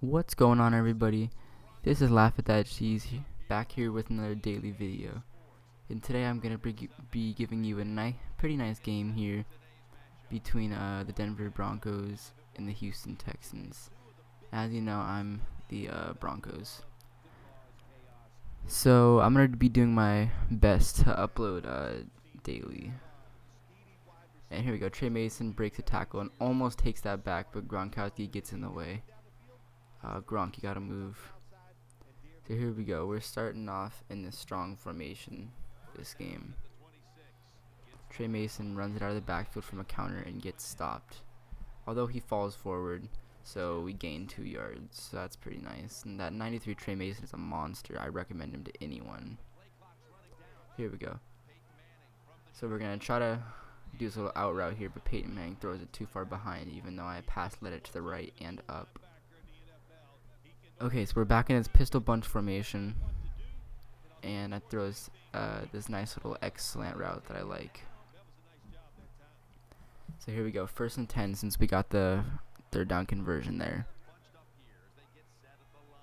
What's going on, everybody? This is Laugh at That Cheese back here with another daily video. And today I'm gonna be giving you a pretty nice game here between the Denver Broncos and the Houston Texans. As you know, I'm the Broncos. So I'm gonna be doing my best to upload daily. And here we go. Trey Mason breaks a tackle and almost takes that back, but Gronkowski gets in the way. Gronk, you gotta move. So here we go. We're starting off in this strong formation this game. Trey Mason runs it out of the backfield from a counter and gets stopped. Although he falls forward, so we gain 2 yards. So that's pretty nice. And that 93 Trey Mason is a monster. I recommend him to anyone. Here we go. So we're going to try to do this little out route here, but Peyton Manning throws it too far behind, even though I led it to the right and up. Okay, so we're back in this pistol bunch formation, and I throws this nice little X slant route that I like. So here we go, 1st and 10 since we got the 3rd down conversion there.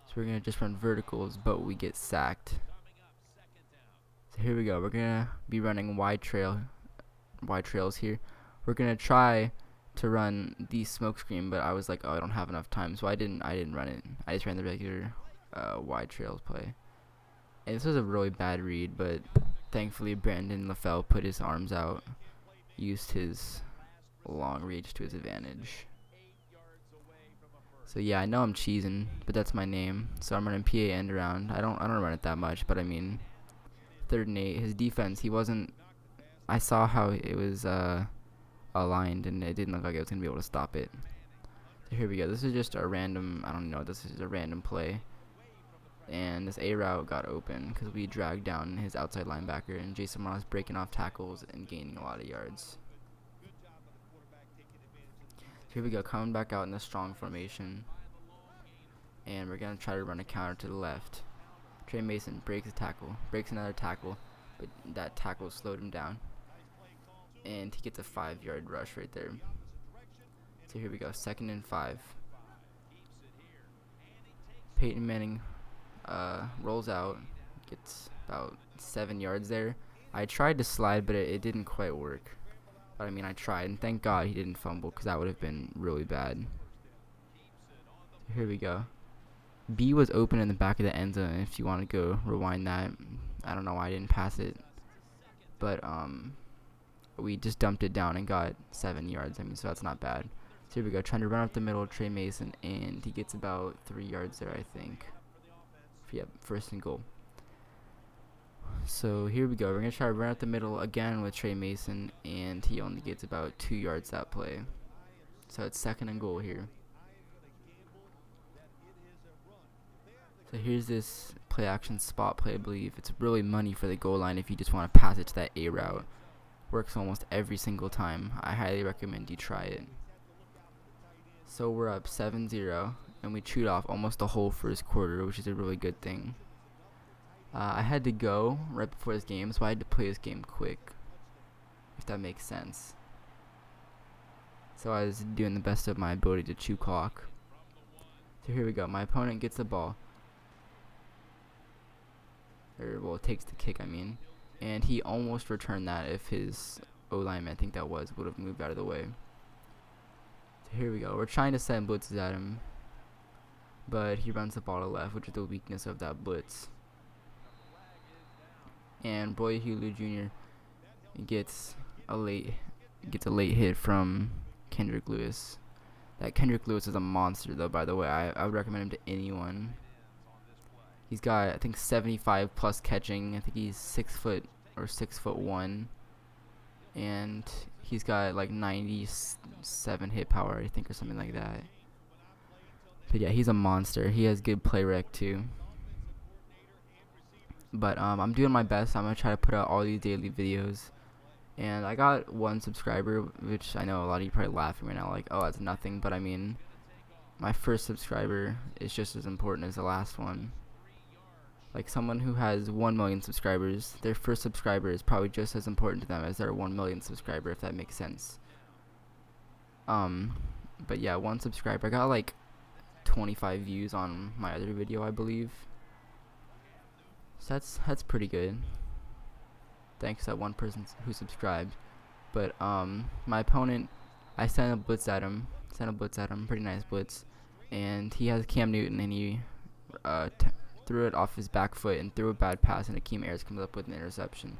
So we're gonna just run verticals, but we get sacked. So here we go, we're gonna be running wide trails here. We're gonna try to run the smoke screen, but I was like, oh, I don't have enough time, so I didn't run it. I just ran the regular wide trails play. And this was a really bad read, but thankfully Brandon LaFell put his arms out, used his long reach to his advantage. So yeah, I know I'm cheesing, but that's my name. So I'm running PA end around. I don't run it that much, but I mean, 3rd and 8. His defense, I saw how it was aligned, and it didn't look like I was gonna be able to stop it. So here we go. This is just a random, I don't know, this is a random play, and this A route got open because we dragged down his outside linebacker, and Jason Ross breaking off tackles and gaining a lot of yards. So here we go, coming back out in the strong formation, and we're gonna try to run a counter to the left. Trey Mason breaks another tackle, but that tackle slowed him down, and he gets a 5-yard rush right there. So here we go, 2nd and 5. Peyton Manning rolls out, gets about 7 yards there. I tried to slide, but it didn't quite work. But I mean, I tried, and thank God he didn't fumble, because that would have been really bad. So here we go. B was open in the back of the end zone. If you want to go rewind that, I don't know why I didn't pass it, but we just dumped it down and got 7 yards. I mean, so that's not bad. So here we go, trying to run up the middle, Trey Mason, and he gets about 3 yards there, I think. Yep, 1st and goal. So here we go, we're going to try to run up the middle again with Trey Mason, and he only gets about 2 yards that play. So it's 2nd and goal here. So here's this play action spot play, I believe. It's really money for the goal line if you just want to pass it to that A route. Works almost every single time. I highly recommend you try it. So we're up 7-0, and we chewed off almost the whole 1st quarter, which is a really good thing. I had to go right before this game, so I had to play this game quick, if that makes sense. So I was doing the best of my ability to chew clock. So here we go. My opponent gets the ball. Well, it takes the kick, I mean. And he almost returned that if his O-lineman, I think that would have moved out of the way. So here we go. We're trying to send blitzes at him, but he runs the ball to left, which is the weakness of that blitz. And Boy Hulu Jr. gets a late hit from Kendrick Lewis. That Kendrick Lewis is a monster, though, by the way. I would recommend him to anyone. He's got, I think, 75 plus catching. I think he's 6 foot or 6'1", and he's got like 97 hit power, I think, or something like that. But yeah, he's a monster. He has good play rec too. But I'm doing my best. I'm gonna try to put out all these daily videos. And I got 1 subscriber, which I know a lot of you probably laughing right now, like, oh, that's nothing. But I mean, my 1st subscriber is just as important as the last one. Like, someone who has 1 million subscribers, their 1st subscriber is probably just as important to them as their 1 million subscriber, if that makes sense. But yeah, 1 subscriber. I got like 25 views on my other video, I believe. So that's pretty good. Thanks to that one person who subscribed. But my opponent, I sent a blitz at him. Pretty nice blitz. And he has Cam Newton, and he threw it off his back foot and threw a bad pass, and Akeem Ayers comes up with an interception.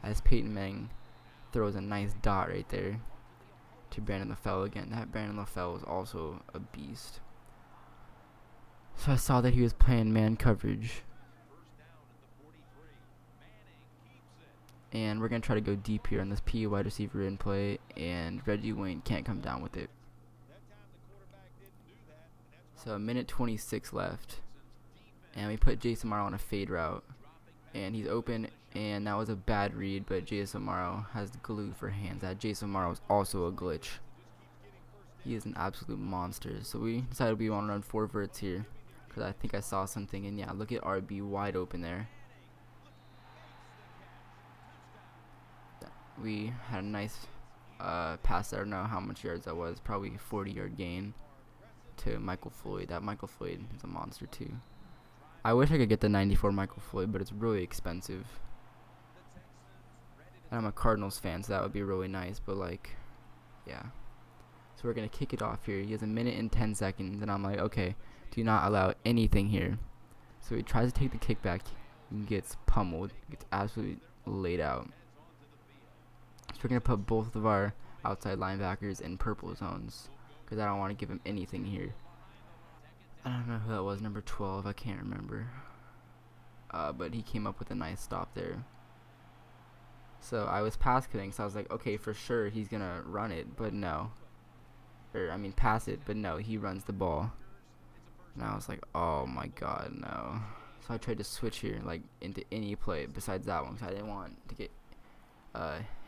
As Peyton Manning throws a nice dot right there to Brandon LaFell again. That Brandon LaFell was also a beast. So I saw that he was playing man coverage. And we're going to try to go deep here on this P wide receiver in play, and Reggie Wayne can't come down with it. So a minute 26 left. And we put Jason Morrow on a fade route. And he's open, and that was a bad read, but Jason Morrow has glue for hands. That Jason Morrow is also a glitch. He is an absolute monster. So we decided we want to run 4 verts here, because I think I saw something. And yeah, look at RB wide open there. We had a nice pass. I don't know how much yards that was. Probably 40-yard gain to Michael Floyd. That Michael Floyd is a monster too. I wish I could get the 94 Michael Floyd, but it's really expensive. And I'm a Cardinals fan, so that would be really nice. But like, yeah. So we're gonna kick it off here. He has a minute and 10 seconds, and I'm like, okay, do not allow anything here. So he tries to take the kickback, and gets pummeled, gets absolutely laid out. So we're going to put both of our outside linebackers in purple zones, because I don't want to give him anything here. I don't know who that was, number 12, I can't remember. But he came up with a nice stop there. So I was pass cutting, so I was like, okay, for sure he's going to run it, but no. Pass it, but no, he runs the ball. And I was like, oh my god, no. So I tried to switch here, like, into any play besides that one, because I didn't want to get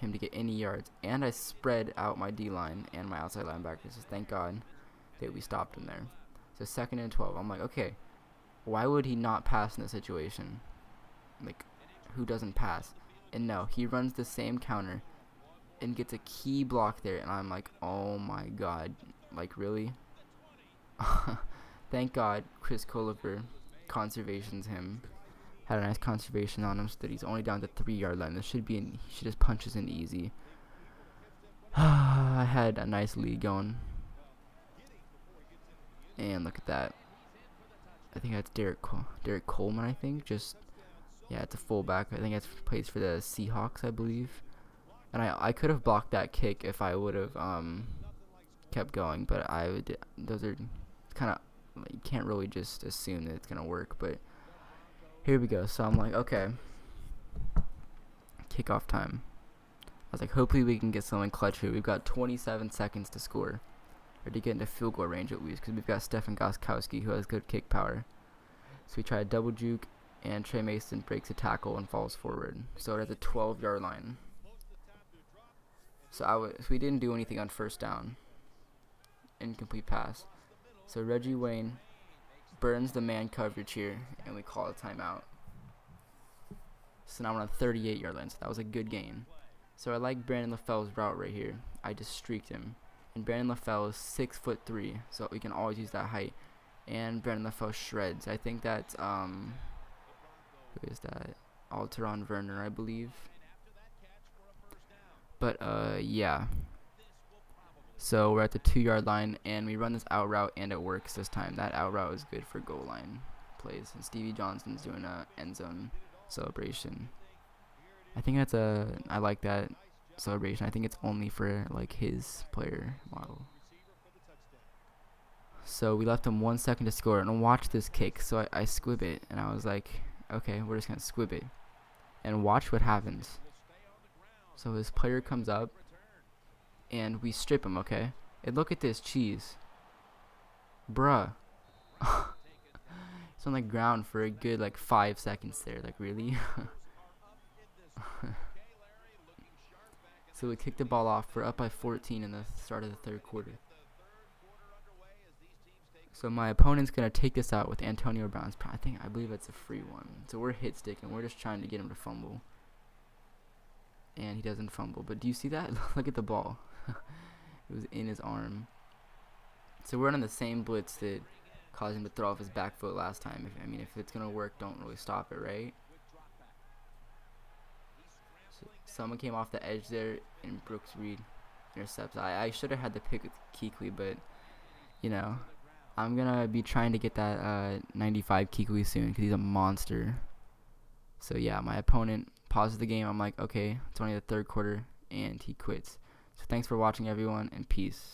him to get any yards, and I spread out my D-line and my outside linebackers, so thank God that we stopped him there. So 2nd and 12, I'm like, okay, why would he not pass in this situation? Like, who doesn't pass? And no, he runs the same counter and gets a key block there, and I'm like, oh my God, like, really? Thank God Chris Colliver conservations him. Had a nice conservation on him, so that he's only down to 3-yard line. This should be he should just punch us in easy. I had a nice lead going, and look at that. I think that's Derek Coleman. I think yeah, it's a fullback. I think that's plays for the Seahawks, I believe. And I could have blocked that kick if I would have kept going, but those are kind of, you can't really just assume that it's gonna work, but. Here we go. So I'm like, okay, kickoff time. I was like, hopefully we can get something clutch here. We've got 27 seconds to score, or to get into field goal range at least, because we've got Stefan Gostkowski, who has good kick power. So we try a double juke, and Trey Mason breaks a tackle and falls forward. So it's a 12-yard line. So we didn't do anything on 1st down. Incomplete pass. So Reggie Wayne burns the man coverage here, and we call a timeout. So now we're on 38-yard line, so that was a good gain. So I like Brandon LaFell's route right here. I just streaked him. And Brandon LaFell is 6'3", so we can always use that height. And Brandon LaFell shreds. I think that's, who is that? Alteron Werner, I believe. But, yeah. So we're at the 2-yard line, and we run this out route, and it works this time. That out route is good for goal line plays. And Stevie Johnson's doing a end zone celebration. I think I like that celebration. I think it's only for like his player model. So we left him 1 second to score, and watch this kick. So I squib it, and I was like, okay, we're just gonna squib it, and watch what happens. So his player comes up, and we strip him, okay? And look at this cheese. Bruh. It's on the ground for a good, like, 5 seconds there. Like, really? So we kicked the ball off. We're up by 14 in the start of the 3rd quarter. So my opponent's going to take this out with Antonio Brown's. I believe it's a free one. So we're hit sticking. We're just trying to get him to fumble. And he doesn't fumble. But do you see that? Look at the ball. It was in his arm. So we're running the same blitz that caused him to throw off his back foot last time. If it's gonna work, don't really stop it, right? So someone came off the edge there, and Brooks Reed intercepts. I should have had the pick with Kuechly, but you know, I'm gonna be trying to get that 95 Kuechly soon because he's a monster. So yeah, my opponent pauses the game. I'm like, okay, it's only the third quarter, and he quits. So thanks for watching, everyone, and peace.